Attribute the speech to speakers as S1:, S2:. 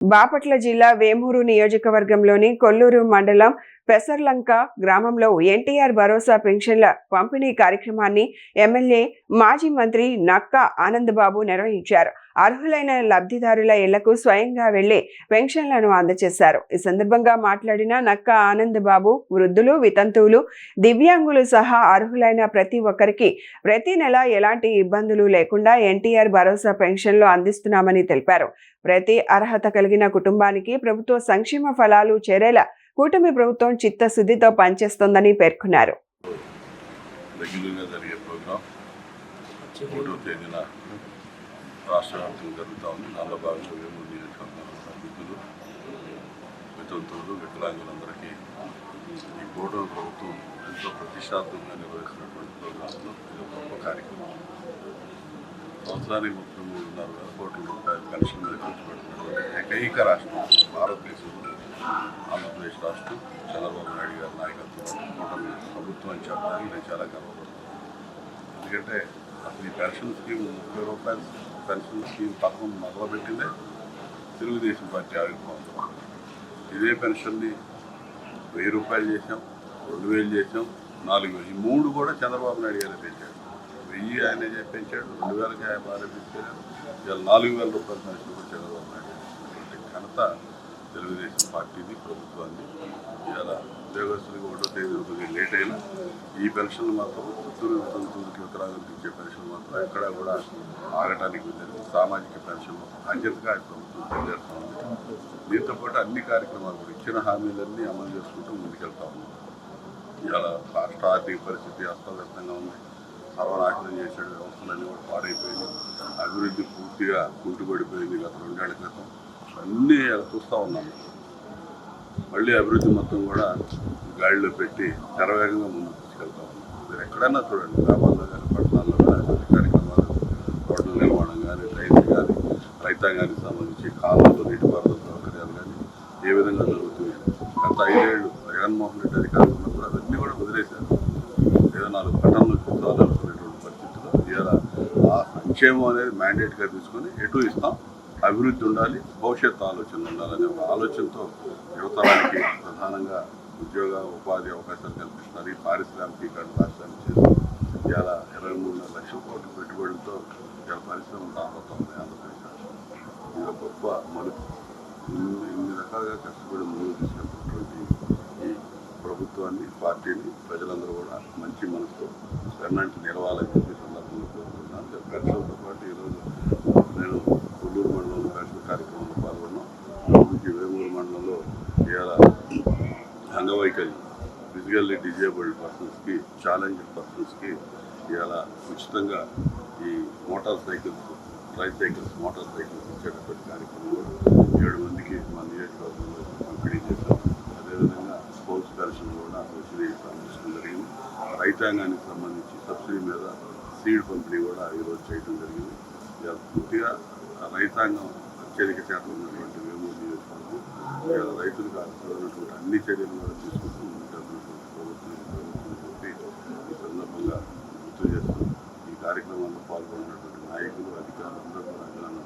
S1: బాపట్ల జిల్లా వేమూరు నియోజకవర్గంలోని కొల్లూరు మండలం పెసర్లంక గ్రామంలో ఎన్టీఆర్ భరోసా పెన్షన్ల పంపిణీ కార్యక్రమాన్ని ఎమ్మెల్యే మాజీ మంత్రి నక్కా ఆనందబాబు నిర్వహించారు. అర్హులైన లబ్ధిదారుల ఇళ్లకు స్వయంగా వెళ్లి పెన్షన్లను అందజేశారు. ఈ సందర్భంగా మాట్లాడిన నక్కా ఆనందబాబు వృద్ధులు, వితంతువులు, దివ్యాంగులు సహా అర్హులైన ప్రతి ఒక్కరికి ప్రతి నెల ఎలాంటి ఇబ్బందులు లేకుండా ఎన్టీఆర్ భరోసా పెన్షన్లు అందిస్తున్నామని తెలిపారు. ప్రతి అర్హత కలిగిన కుటుంబానికి ప్రభుత్వ సంక్షేమ ఫలాలు చేరేలా కూటమి ప్రభుత్వం చిత్తశుద్ధితో పనిచేస్తోందని పేర్కొన్నారు.
S2: సంవత్సరానికి 33,500 కోట్ల రూపాయల పెన్షన్ మీద ఖర్చు పెడుతున్నటువంటి ఏకైక రాష్ట్రం భారతదేశంలో ఆంధ్రప్రదేశ్ రాష్ట్రం. చంద్రబాబు నాయుడు గారి నాయకత్వం కూటమి ప్రభుత్వం అని చెప్పడానికి నేను చాలా గర్వపడుతున్నాను. ఎందుకంటే అసలు ఈ పెన్షన్ స్కీమ్ 30 రూపాయల పెన్షన్ స్కీమ్ పథకం మొదలుపెట్టిందే తెలుగుదేశం పార్టీ ఆవిర్భావం. ఇదే పెన్షన్ని 1000 రూపాయలు చేసాం, 2000 చేసాం, 4000. ఈ 3 కూడా చంద్రబాబు నాయుడు గారే పెంచాడు. 1000 ఆయనే పెంచాడు, 2000కి ఆయన బాగా తీసుకెళ్ళాడు. ఇవాళ 4000 రూపాయల పెన్షన్ కూడా చంద్రబాబు నాయుడు ఘనత తెలుగుదేశం పార్టీని, ప్రభుత్వాన్ని. ఇవాళ ఉద్యోగస్తులకి 1వ తేదీ కొద్దిగా లేట్ అయినా ఈ పెన్షన్లు మాత్రం తూర్పుకి ఉత్తరాంధ్రకి ఇచ్చే పెన్షన్ మాత్రం ఎక్కడా కూడా ఆగటానికి వెళ్ళేది. సామాజిక పెన్షన్ అంచెలుగా ప్రభుత్వం పనిచేస్తూ ఉంది. దీంతో పాటు అన్ని కార్యక్రమాలు కూడా ఇచ్చిన హామీలన్నీ అమలు చేసుకుంటూ ముందుకెళ్తా ఉన్నాం. ఇవాళ రాష్ట్ర ఆర్థిక పరిస్థితి అస్తవ్యస్తంగా ఉంది. సర్వనాశనం చేసాడు. వ్యవస్థలన్నీ కూడా పాడైపోయింది. అభివృద్ధి పూర్తిగా కుంటుపడిపోయింది. గత 2 ఏళ్ల క్రితం అన్నీ చూస్తూ ఉన్నాము. మళ్ళీ అభివృద్ధి మొత్తం కూడా గాడిలో పెట్టి శరవేగంగా ముందుకు తీసుకెళ్తా ఉన్నాం. మీరు ఎక్కడైనా చూడండి, గ్రామాల్లో కానీ పట్టణాల్లో కానీ అభివృద్ధి కార్యక్రమాలు, రోడ్ల నిర్మాణం కానీ, రైతు కానీ, రైతాంగానికి సంబంధించి కాలువలు, నీటిపారుదల సౌకర్యాలు కానీ ఏ విధంగా జరుగుతుంది. గత 5 ఏళ్ళు జగన్మోహన్ రెడ్డి అధికారులు ఉన్నప్పుడు అవన్నీ కూడా వదిలేశారు. ఏదో 4 పట్టణాలు చూడాలనుకునేటువంటి పరిస్థితుల్లో ఇవాళ ఆ సంక్షేమం అనేది మ్యాండేట్గా తీసుకొని ఎటు ఇస్తాం, అభివృద్ధి ఉండాలి, భవిష్యత్తు ఆలోచనలు ఉండాలనే ఆలోచనతో యువతరానికి ప్రధానంగా ఉద్యోగ ఉపాధి అవకాశాలు కల్పిస్తున్నారు. ఈ పారిశ్రామికీకరణ రాష్ట్రాన్ని చేసి ఇవాళ 23 లక్షల కోట్ల పెట్టుబడులతో ఇవాళ పరిశ్రమలు రాబోతుంది ఆంధ్రప్రదేశ్ రాష్ట్రం. ఇది గొప్ప మలుపు. ఇన్ని రకాలుగా కష్టపడి ముందుకు తీసుకెళ్తున్నటువంటి ఈ ప్రభుత్వాన్ని, పార్టీని ప్రజలందరూ కూడా మంచి మనసుతో వెన్నంటి నిలవాలని చెప్పి సందర్భంగా కోరుకుంటున్నాను. పెన్షన్తో పాటు ఈరోజు నేను కొల్లూరు మండలంలో పెన్షన్ కార్యక్రమంలో పాల్గొన్నాం. వేమూరు మండలంలో ఇవాళ అంగవైకల్యం, ఫిజికల్లీ డిజేబుల్డ్ పర్సన్స్కి, ఛాలెంజ్డ్ పర్సన్స్కి ఇవాళ ఉచితంగా ఈ motor cycles, tricycles, motor cycles ఇచ్చేటటువంటి కార్యక్రమం కూడా 7 మందికి మన నియోజకవర్గంలో పంపిణీ చేశాం. అదేవిధంగా స్పోర్ట్స్ పెన్షన్ కూడా సబ్సిడీ అందించడం జరిగింది. రైతాంగానికి సంబంధించి సబ్సిడీ మీద సీడ్ పంపిణీ కూడా ఈరోజు చేయడం జరిగింది. ఇవాళ పూర్తిగా రైతాంగం అత్యధిక శాతం ఉన్నటువంటి వేమూరు నియోజకవర్గం ఇవాళ రైతులకు అవసరమైనటువంటి అన్ని చర్యలు కూడా తీసుకుంటూ ముందుకెళ్తున్నటువంటి ప్రభుత్వం చెప్పి ఈ సందర్భంగా గుర్తు చేస్తూ ఈ కార్యక్రమంలో పాల్గొన్నటువంటి నాయకులు,